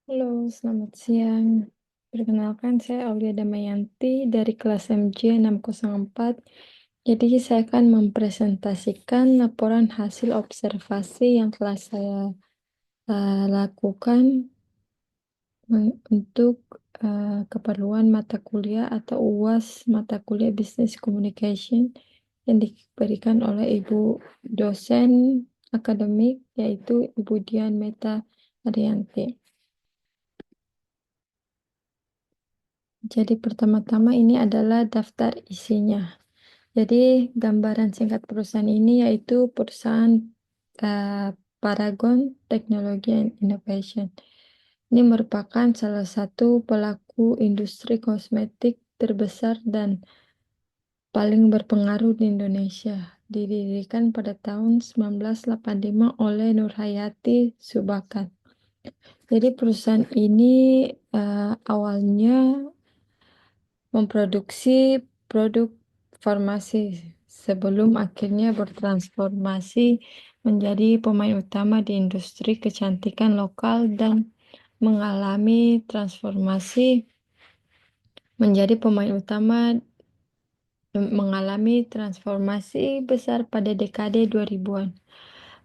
Halo, selamat siang. Perkenalkan, saya Aulia Damayanti dari kelas MJ 604. Jadi, saya akan mempresentasikan laporan hasil observasi yang telah saya lakukan untuk keperluan mata kuliah atau UAS mata kuliah Business Communication yang diberikan oleh Ibu dosen akademik, yaitu Ibu Dian Meta Arianti. Jadi pertama-tama ini adalah daftar isinya. Jadi gambaran singkat perusahaan ini yaitu perusahaan Paragon Technology and Innovation. Ini merupakan salah satu pelaku industri kosmetik terbesar dan paling berpengaruh di Indonesia. Didirikan pada tahun 1985 oleh Nurhayati Subakat. Jadi perusahaan ini awalnya memproduksi produk farmasi sebelum akhirnya bertransformasi menjadi pemain utama di industri kecantikan lokal dan mengalami transformasi menjadi pemain utama mengalami transformasi besar pada dekade 2000-an.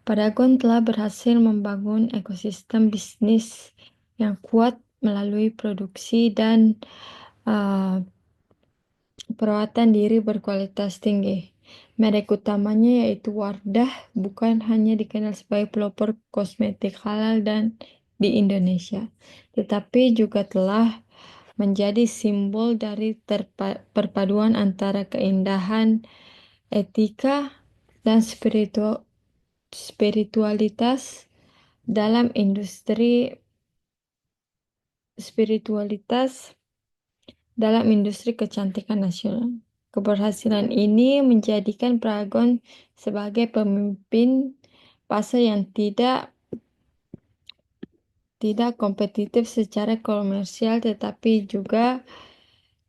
Paragon telah berhasil membangun ekosistem bisnis yang kuat melalui produksi dan uh, perawatan diri berkualitas tinggi. Merek utamanya yaitu Wardah bukan hanya dikenal sebagai pelopor kosmetik halal dan di Indonesia, tetapi juga telah menjadi simbol dari perpaduan antara keindahan, etika, dan spiritualitas dalam spiritualitas dalam industri kecantikan nasional. Keberhasilan ini menjadikan Paragon sebagai pemimpin pasar yang tidak kompetitif secara komersial tetapi juga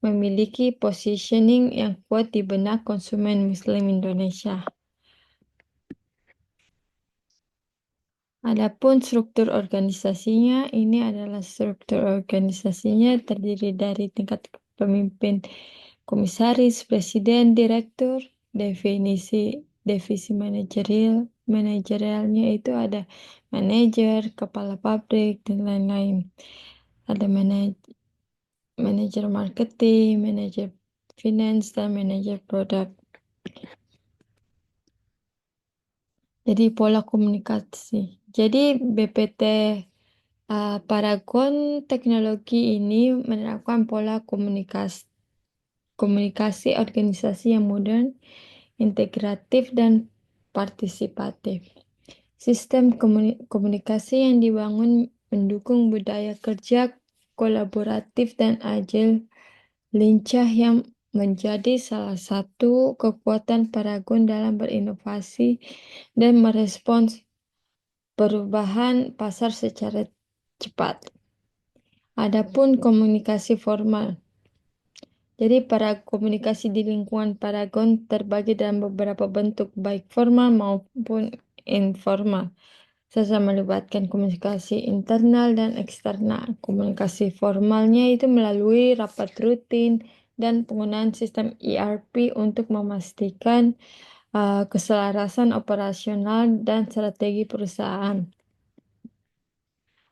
memiliki positioning yang kuat di benak konsumen Muslim Indonesia. Adapun struktur organisasinya, ini adalah struktur organisasinya terdiri dari tingkat pemimpin, komisaris, presiden, direktur, divisi manajerialnya itu ada manajer, kepala pabrik, dan lain-lain. Ada manajer marketing, manajer finance, dan manajer produk. Jadi pola komunikasi. Jadi BPT Paragon Teknologi ini menerapkan pola komunikasi organisasi yang modern, integratif, dan partisipatif. Sistem komunikasi yang dibangun mendukung budaya kerja kolaboratif dan agil, lincah yang menjadi salah satu kekuatan Paragon dalam berinovasi dan merespons perubahan pasar secara cepat. Adapun komunikasi formal. Jadi para komunikasi di lingkungan Paragon terbagi dalam beberapa bentuk baik formal maupun informal. Saya melibatkan komunikasi internal dan eksternal. Komunikasi formalnya itu melalui rapat rutin dan penggunaan sistem ERP untuk memastikan keselarasan operasional dan strategi perusahaan.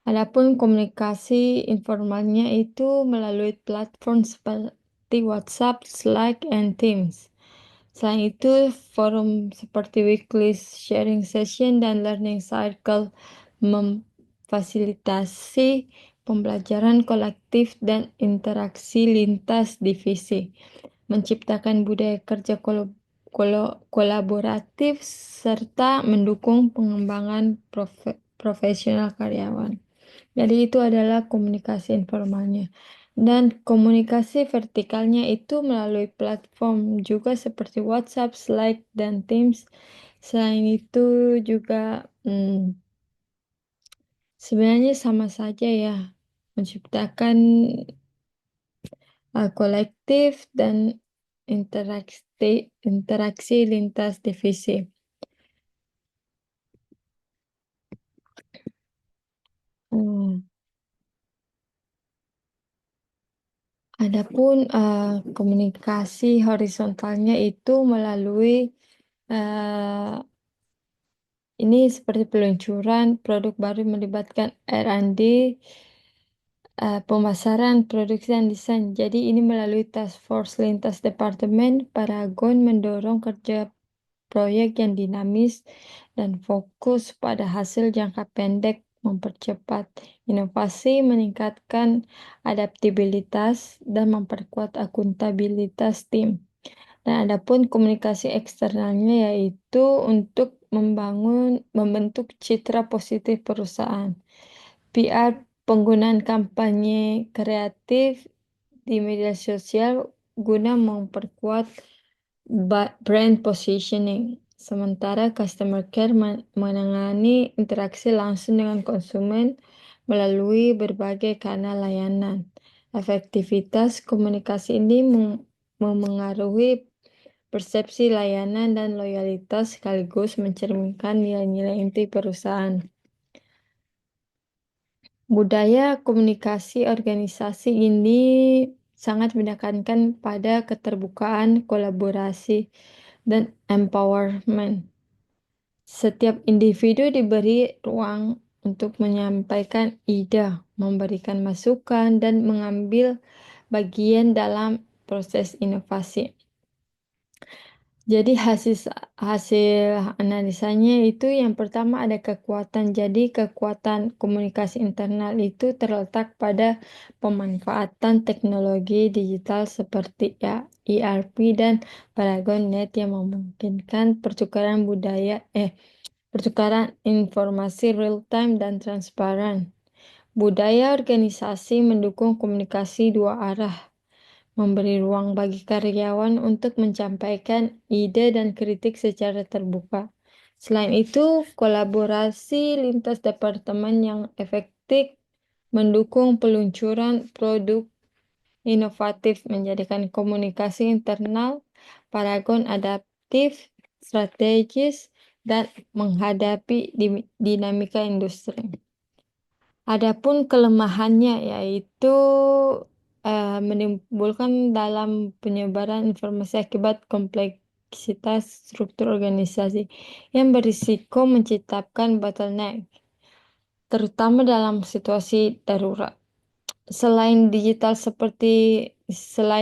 Adapun komunikasi informalnya itu melalui platform seperti WhatsApp, Slack, and Teams. Selain itu, forum seperti weekly sharing session dan learning cycle memfasilitasi pembelajaran kolektif dan interaksi lintas divisi, menciptakan budaya kerja kolaboratif, serta mendukung pengembangan profesional karyawan. Jadi itu adalah komunikasi informalnya. Dan komunikasi vertikalnya itu melalui platform juga seperti WhatsApp, Slack, dan Teams. Selain itu juga sebenarnya sama saja ya, menciptakan kolektif dan interaksi lintas divisi. Hmm. Adapun komunikasi horizontalnya itu melalui eh, ini seperti peluncuran produk baru melibatkan R&D, pemasaran, produksi, dan desain. Jadi ini melalui task force lintas departemen, Paragon mendorong kerja proyek yang dinamis dan fokus pada hasil jangka pendek, mempercepat inovasi, meningkatkan adaptabilitas, dan memperkuat akuntabilitas tim. Dan adapun komunikasi eksternalnya yaitu untuk membentuk citra positif perusahaan. PR, penggunaan kampanye kreatif di media sosial guna memperkuat brand positioning. Sementara customer care menangani interaksi langsung dengan konsumen melalui berbagai kanal layanan. Efektivitas komunikasi ini memengaruhi persepsi layanan dan loyalitas sekaligus mencerminkan nilai-nilai inti perusahaan. Budaya komunikasi organisasi ini sangat menekankan pada keterbukaan, kolaborasi, dan empowerment. Setiap individu diberi ruang untuk menyampaikan ide, memberikan masukan, dan mengambil bagian dalam proses inovasi. Jadi hasil analisanya itu yang pertama ada kekuatan. Jadi kekuatan komunikasi internal itu terletak pada pemanfaatan teknologi digital seperti ya ERP dan Paragon Net yang memungkinkan pertukaran informasi real time dan transparan. Budaya organisasi mendukung komunikasi dua arah, memberi ruang bagi karyawan untuk menyampaikan ide dan kritik secara terbuka. Selain itu, kolaborasi lintas departemen yang efektif mendukung peluncuran produk inovatif, menjadikan komunikasi internal Paragon adaptif, strategis, dan menghadapi dinamika industri. Adapun kelemahannya yaitu menimbulkan dalam penyebaran informasi akibat kompleksitas struktur organisasi yang berisiko menciptakan bottleneck, terutama dalam situasi darurat. Selain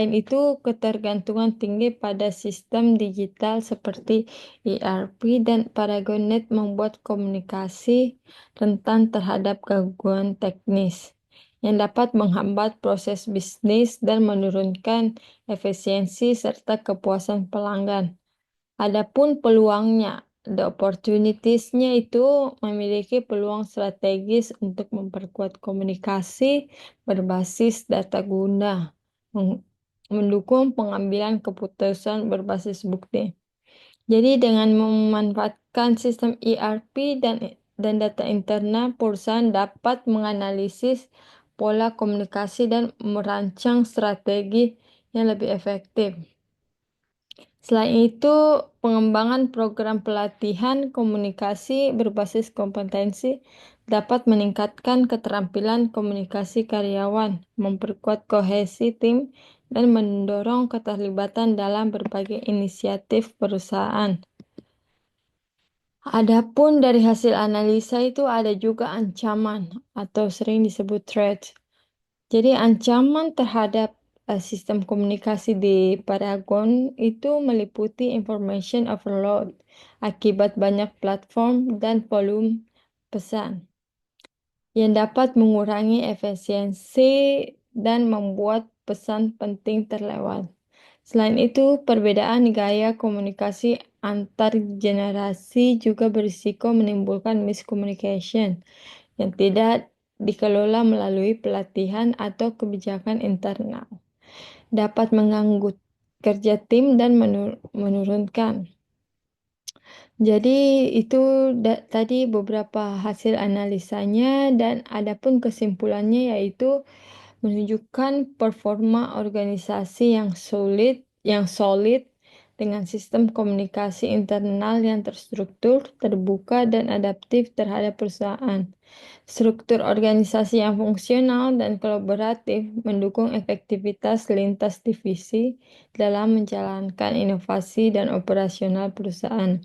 itu, ketergantungan tinggi pada sistem digital seperti ERP dan Paragonet membuat komunikasi rentan terhadap gangguan teknis yang dapat menghambat proses bisnis dan menurunkan efisiensi serta kepuasan pelanggan. Adapun peluangnya, the opportunities-nya itu memiliki peluang strategis untuk memperkuat komunikasi berbasis data guna, mendukung pengambilan keputusan berbasis bukti. Jadi dengan memanfaatkan sistem ERP dan data internal, perusahaan dapat menganalisis pola komunikasi dan merancang strategi yang lebih efektif. Selain itu, pengembangan program pelatihan komunikasi berbasis kompetensi dapat meningkatkan keterampilan komunikasi karyawan, memperkuat kohesi tim, dan mendorong keterlibatan dalam berbagai inisiatif perusahaan. Adapun dari hasil analisa itu ada juga ancaman atau sering disebut threat. Jadi ancaman terhadap sistem komunikasi di Paragon itu meliputi information overload akibat banyak platform dan volume pesan yang dapat mengurangi efisiensi dan membuat pesan penting terlewat. Selain itu, perbedaan gaya komunikasi antar generasi juga berisiko menimbulkan miscommunication yang tidak dikelola melalui pelatihan atau kebijakan internal. Dapat mengganggu kerja tim dan menurunkan. Jadi itu tadi beberapa hasil analisanya dan adapun kesimpulannya yaitu menunjukkan performa organisasi yang solid dengan sistem komunikasi internal yang terstruktur, terbuka, dan adaptif terhadap perusahaan. Struktur organisasi yang fungsional dan kolaboratif mendukung efektivitas lintas divisi dalam menjalankan inovasi dan operasional perusahaan.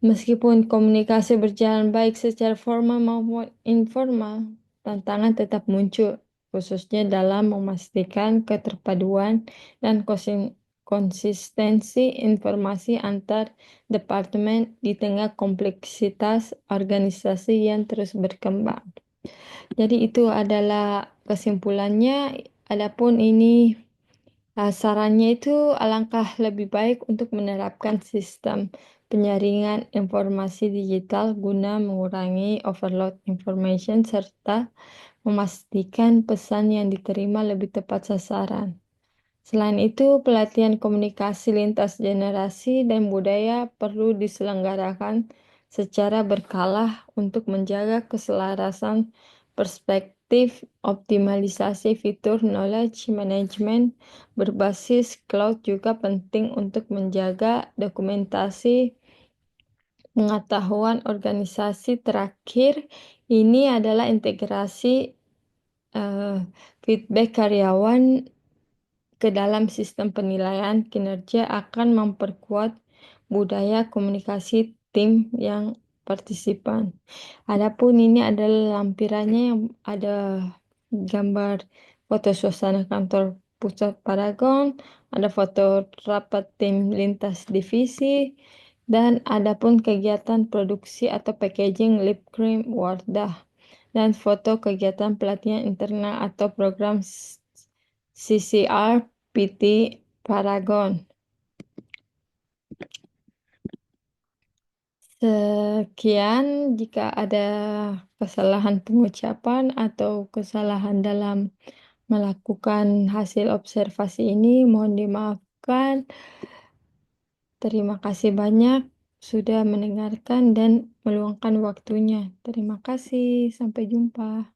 Meskipun komunikasi berjalan baik secara formal maupun informal, tantangan tetap muncul, khususnya dalam memastikan keterpaduan dan konsistensi informasi antar departemen di tengah kompleksitas organisasi yang terus berkembang. Jadi itu adalah kesimpulannya. Adapun ini sarannya itu alangkah lebih baik untuk menerapkan sistem penyaringan informasi digital guna mengurangi overload information serta memastikan pesan yang diterima lebih tepat sasaran. Selain itu, pelatihan komunikasi lintas generasi dan budaya perlu diselenggarakan secara berkala untuk menjaga keselarasan perspektif, optimalisasi fitur knowledge management berbasis cloud juga penting untuk menjaga dokumentasi pengetahuan organisasi. Terakhir, ini adalah integrasi feedback karyawan ke dalam sistem penilaian kinerja akan memperkuat budaya komunikasi tim yang partisipan. Adapun ini adalah lampirannya yang ada gambar foto suasana kantor pusat Paragon, ada foto rapat tim lintas divisi, dan adapun kegiatan produksi atau packaging lip cream Wardah, dan foto kegiatan pelatihan internal atau program CCR PT Paragon. Sekian, jika ada kesalahan pengucapan atau kesalahan dalam melakukan hasil observasi ini, mohon dimaafkan. Terima kasih banyak sudah mendengarkan dan meluangkan waktunya. Terima kasih, sampai jumpa.